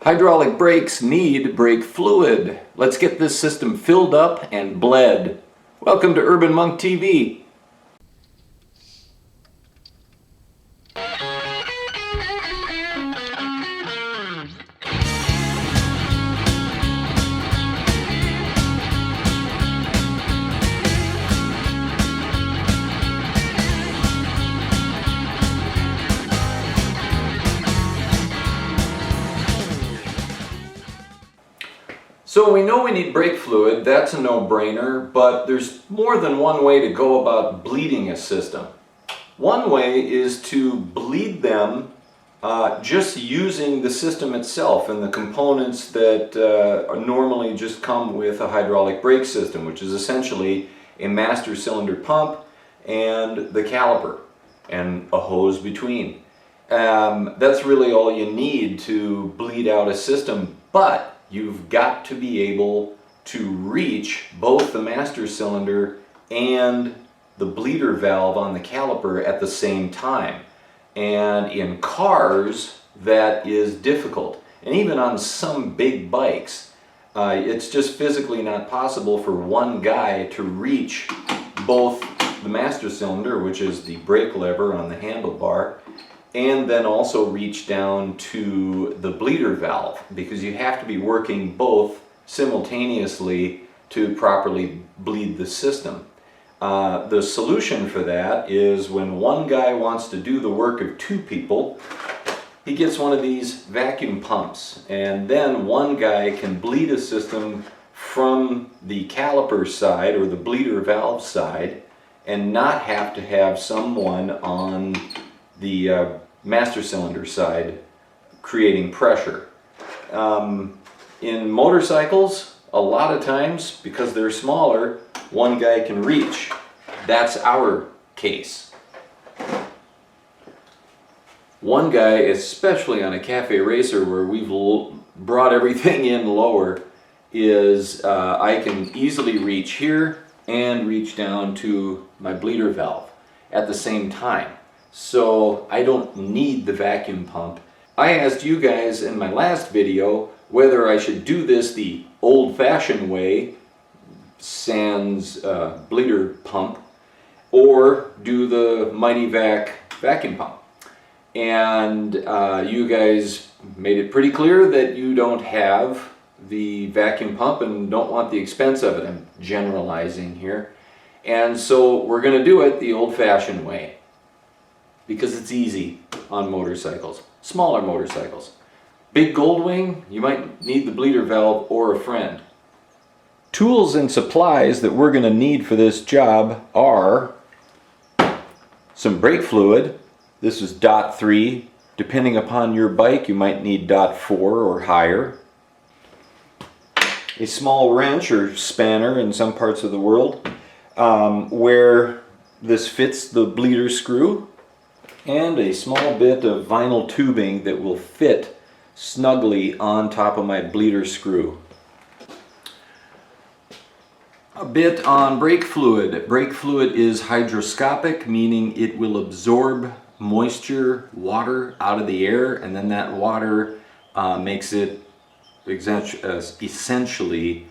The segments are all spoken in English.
Hydraulic brakes need brake fluid. Let's get this system filled up and bled. Welcome to Urban Monk TV. So we know we need brake fluid, that's a no-brainer, but there's more than one way to go about bleeding a system. One way is to bleed them just using the system itself and the components that normally just come with a hydraulic brake system, which is essentially a master cylinder pump and the caliper and a hose between. That's really all you need to bleed out a system, but you've got to be able to reach both the master cylinder and the bleeder valve on the caliper at the same time. And in cars, that is difficult. And even on some big bikes, it's just physically not possible for one guy to reach both the master cylinder, which is the brake lever on the handlebar, and then also reach down to the bleeder valve, because you have to be working both simultaneously to properly bleed the system. The solution for that is when one guy wants to do the work of two people, he gets one of these vacuum pumps, and then one guy can bleed a system from the caliper side or the bleeder valve side and not have to have someone on the master cylinder side creating pressure. In motorcycles, a lot of times, because they're smaller, one guy can reach. That's our case. One guy, especially on a cafe racer where we've brought everything in lower, is I can easily reach here and reach down to my bleeder valve at the same time. So I don't need the vacuum pump. I asked you guys in my last video whether I should do this the old-fashioned way, sans bleeder pump, or do the Mighty Vac vacuum pump. And you guys made it pretty clear that you don't have the vacuum pump and don't want the expense of it. I'm generalizing here. And so we're going to do it the old-fashioned way, because it's easy on motorcycles, smaller motorcycles. Big Goldwing, you might need the bleeder valve or a friend. Tools and supplies that we're going to need for this job are some brake fluid. This is .3. Depending upon your bike, you might need .4 or higher. A small wrench or spanner in some parts of the world where this fits the bleeder screw, and a small bit of vinyl tubing that will fit snugly on top of my bleeder screw. A bit on brake fluid. Brake fluid is hygroscopic, meaning it will absorb moisture, water out of the air, and then that water makes it essentially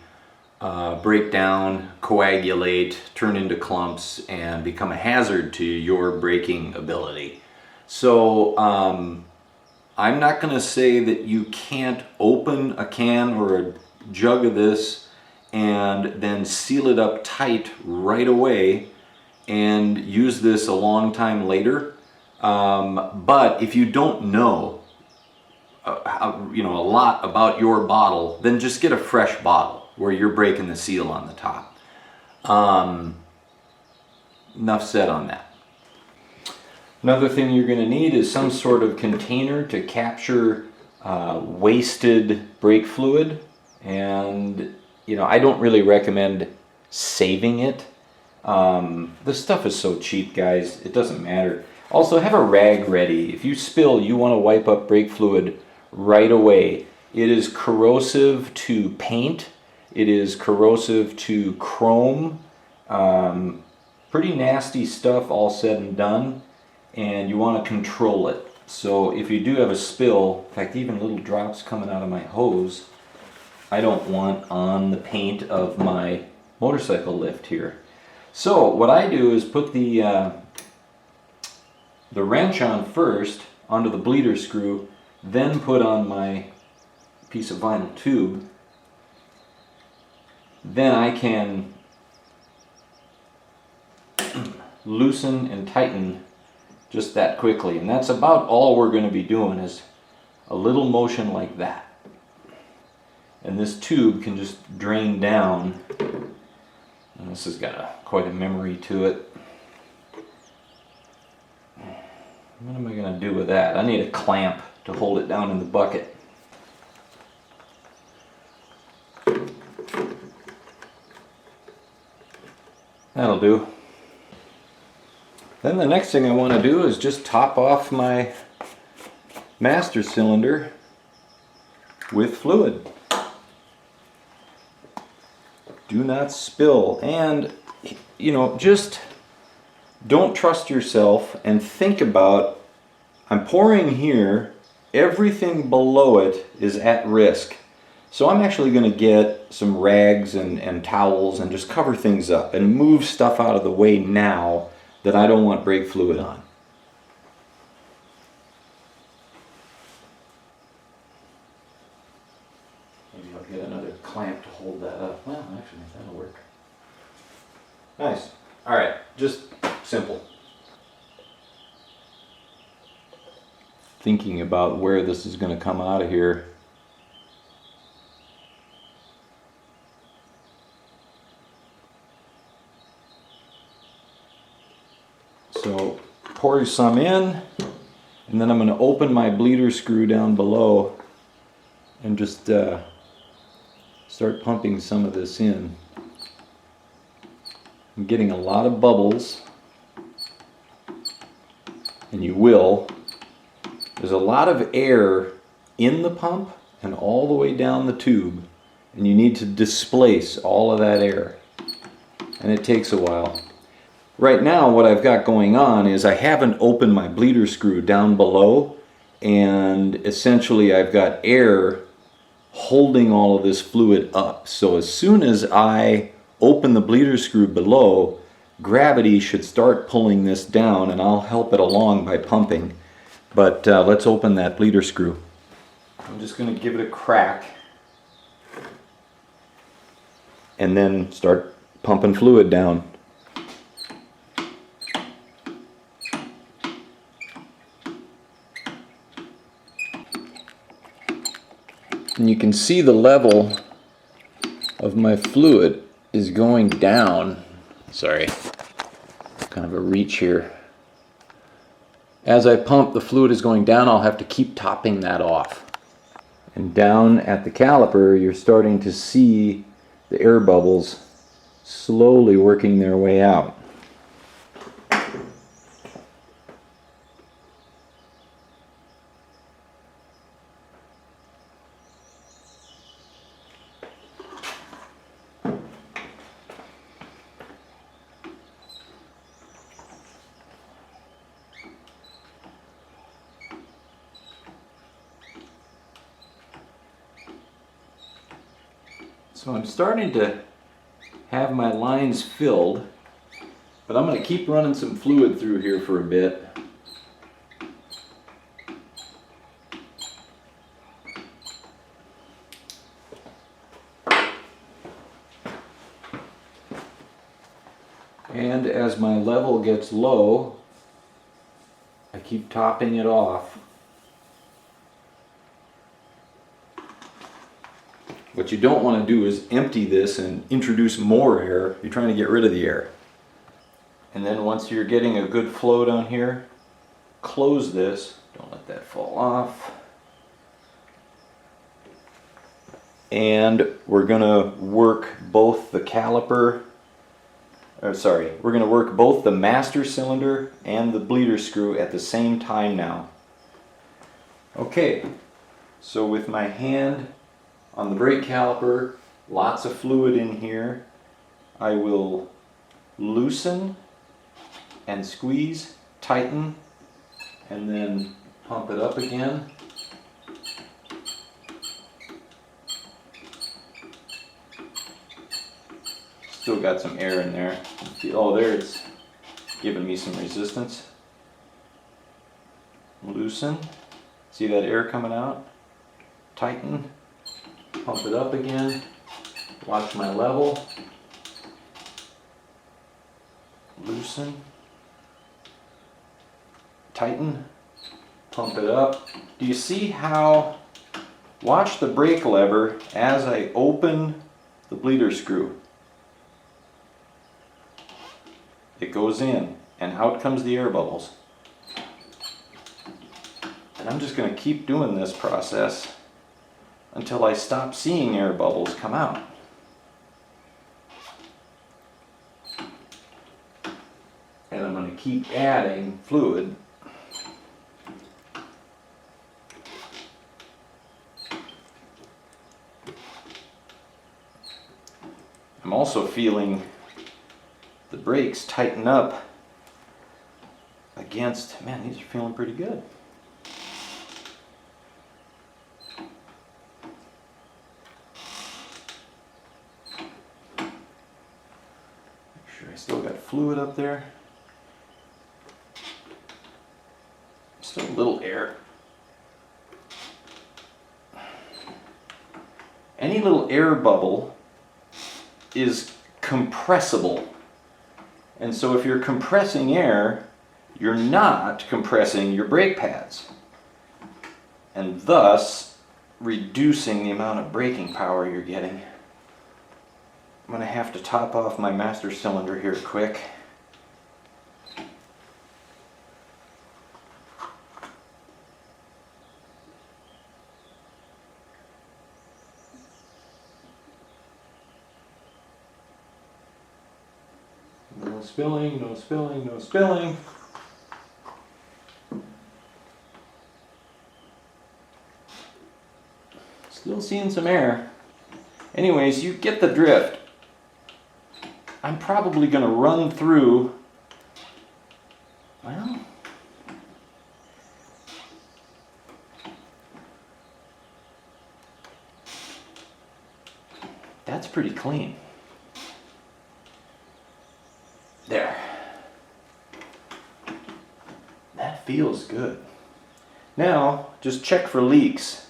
break down, coagulate, turn into clumps, and become a hazard to your braking ability. So I'm not going to say that you can't open a can or a jug of this and then seal it up tight right away and use this a long time later. But if you don't know a lot about your bottle, then just get a fresh bottle where you're breaking the seal on the top. Enough said on that. Another thing you're going to need is some sort of container to capture wasted brake fluid, and I don't really recommend saving it. The stuff is so cheap, guys, it doesn't matter. Also, have a rag ready. If you spill, you want to wipe up brake fluid right away. It is corrosive to paint. It is corrosive to chrome. Pretty nasty stuff all said and done, and you want to control it. So if you do have a spill, in fact even little drops coming out of my hose, I don't want on the paint of my motorcycle lift here. So what I do is put the wrench on first onto the bleeder screw, then put on my piece of vinyl tube. Then I can loosen and tighten just that quickly, and that's about all we're going to be doing, is a little motion like that. And this tube can just drain down, and this has got quite a memory to it. What am I going to do with that? I need a clamp to hold it down in the bucket. That'll do. Then the next thing I want to do is just top off my master cylinder with fluid. Do not spill, and just don't trust yourself and think about, I'm pouring here, everything below it is at risk. So I'm actually going to get some rags and towels and just cover things up and move stuff out of the way now that I don't want brake fluid on. Maybe I'll get another clamp to hold that up. Well, actually, that'll work. Nice. All right, just simple. Thinking about where this is going to come out of here. So pour some in, and then I'm going to open my bleeder screw down below and just start pumping some of this in. I'm getting a lot of bubbles, and you will. There's a lot of air in the pump and all the way down the tube, and you need to displace all of that air, and it takes a while. Right now what I've got going on is I haven't opened my bleeder screw down below, and essentially I've got air holding all of this fluid up. So as soon as I open the bleeder screw below, gravity should start pulling this down, and I'll help it along by pumping. But let's open that bleeder screw. I'm just going to give it a crack and then start pumping fluid down. And you can see the level of my fluid is going down. Sorry, kind of a reach here. As I pump, the fluid is going down. I'll have to keep topping that off. And down at the caliper, you're starting to see the air bubbles slowly working their way out. So I'm starting to have my lines filled, but I'm going to keep running some fluid through here for a bit. And as my level gets low, I keep topping it off. What you don't want to do is empty this and introduce more air. You're trying to get rid of the air. And then once you're getting a good flow down here, close this. Don't let that fall off. And we're going to work both the caliper, we're going to work both the master cylinder and the bleeder screw at the same time now. Okay, so with my hand on the brake caliper, lots of fluid in here, I will loosen and squeeze, tighten, and then pump it up again. Still got some air in there. Oh, there it's giving me some resistance. Loosen. See that air coming out? Tighten. Pump it up again. Watch my level. Loosen. Tighten. Pump it up. Do you see how? Watch the brake lever as I open the bleeder screw. It goes in and out comes the air bubbles. And I'm just going to keep doing this process until I stop seeing air bubbles come out. And I'm going to keep adding fluid. I'm also feeling the brakes tighten up against, man, these are feeling pretty good. Make sure I still got fluid up there. Still a little air. Any little air bubble is compressible. And so if you're compressing air, you're not compressing your brake pads, and thus reducing the amount of braking power you're getting. I'm going to have to top off my master cylinder here quick. No spilling, no spilling, no spilling. Still seeing some air. Anyways, you get the drift. I'm probably going to run through, well, that's pretty clean. There. That feels good. Now, just check for leaks.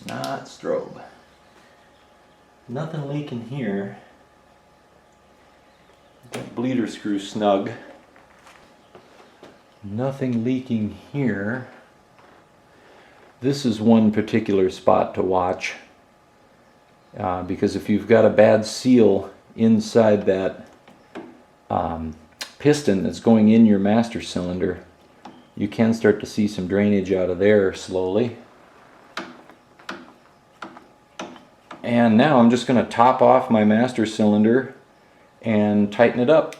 Not strobe. Nothing leaking here. That bleeder screw snug. Nothing leaking here. This is one particular spot to watch. Because if you've got a bad seal inside that piston that's going in your master cylinder, you can start to see some drainage out of there slowly. And now I'm just going to top off my master cylinder and tighten it up.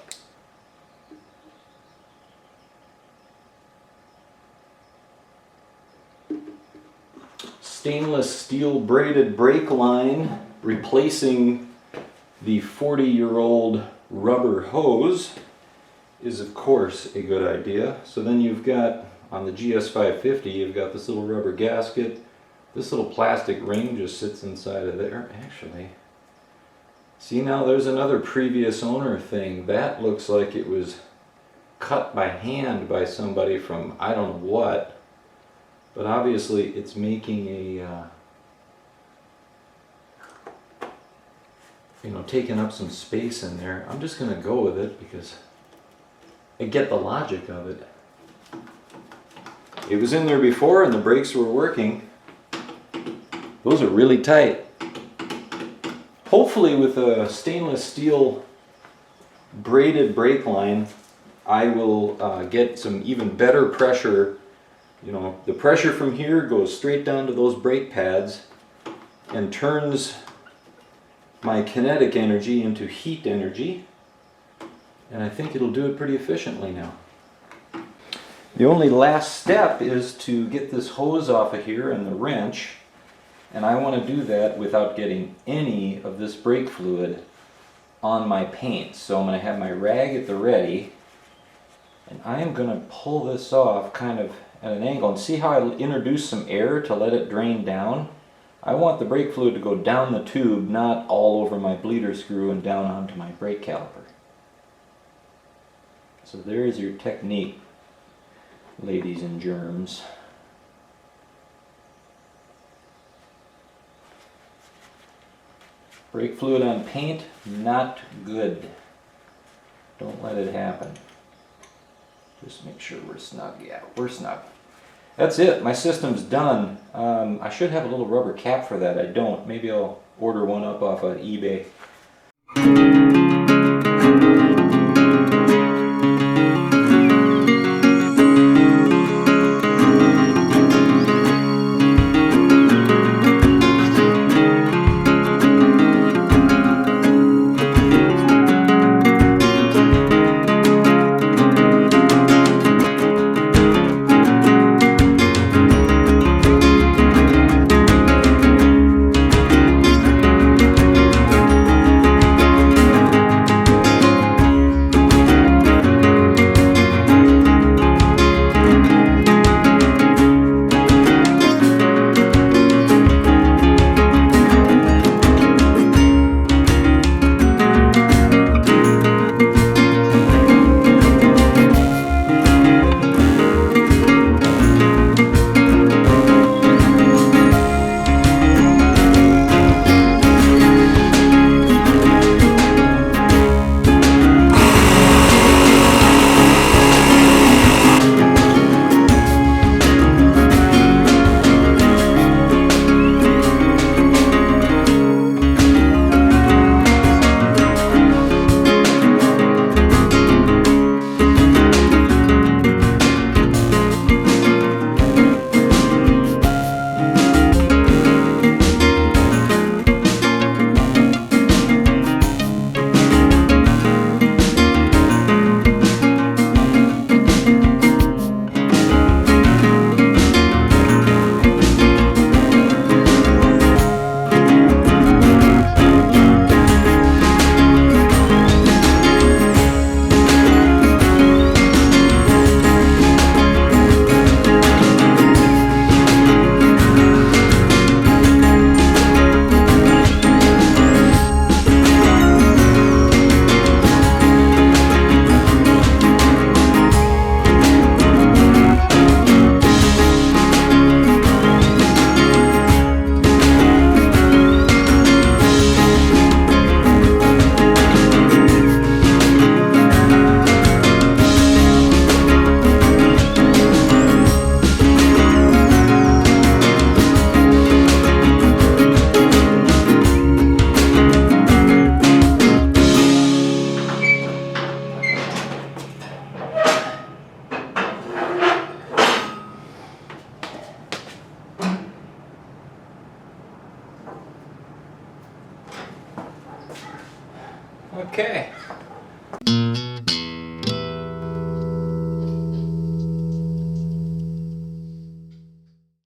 Stainless steel braided brake line replacing the 40-year-old rubber hose is of course a good idea. So then you've got, on the GS550, you've got this little rubber gasket. This little plastic ring just sits inside of there. Actually, see, now there's another previous owner thing. That looks like it was cut by hand by somebody from I don't know what. But obviously it's making a, taking up some space in there. I'm just going to go with it because I get the logic of it. It was in there before and the brakes were working. Those are really tight. Hopefully with a stainless steel braided brake line, I will get some even better pressure. The pressure from here goes straight down to those brake pads and turns my kinetic energy into heat energy. And I think it'll do it pretty efficiently now. The only last step is to get this hose off of here and the wrench. And I want to do that without getting any of this brake fluid on my paint. So I'm going to have my rag at the ready, and I am going to pull this off kind of at an angle, and see how I introduce some air to let it drain down. I want the brake fluid to go down the tube, not all over my bleeder screw and down onto my brake caliper. So there's your technique, ladies and germs. Brake fluid on paint, not good. Don't let it happen. Just make sure we're snug. Yeah, we're snug. That's it. My system's done. I should have a little rubber cap for that. I don't. Maybe I'll order one up off of eBay. Okay.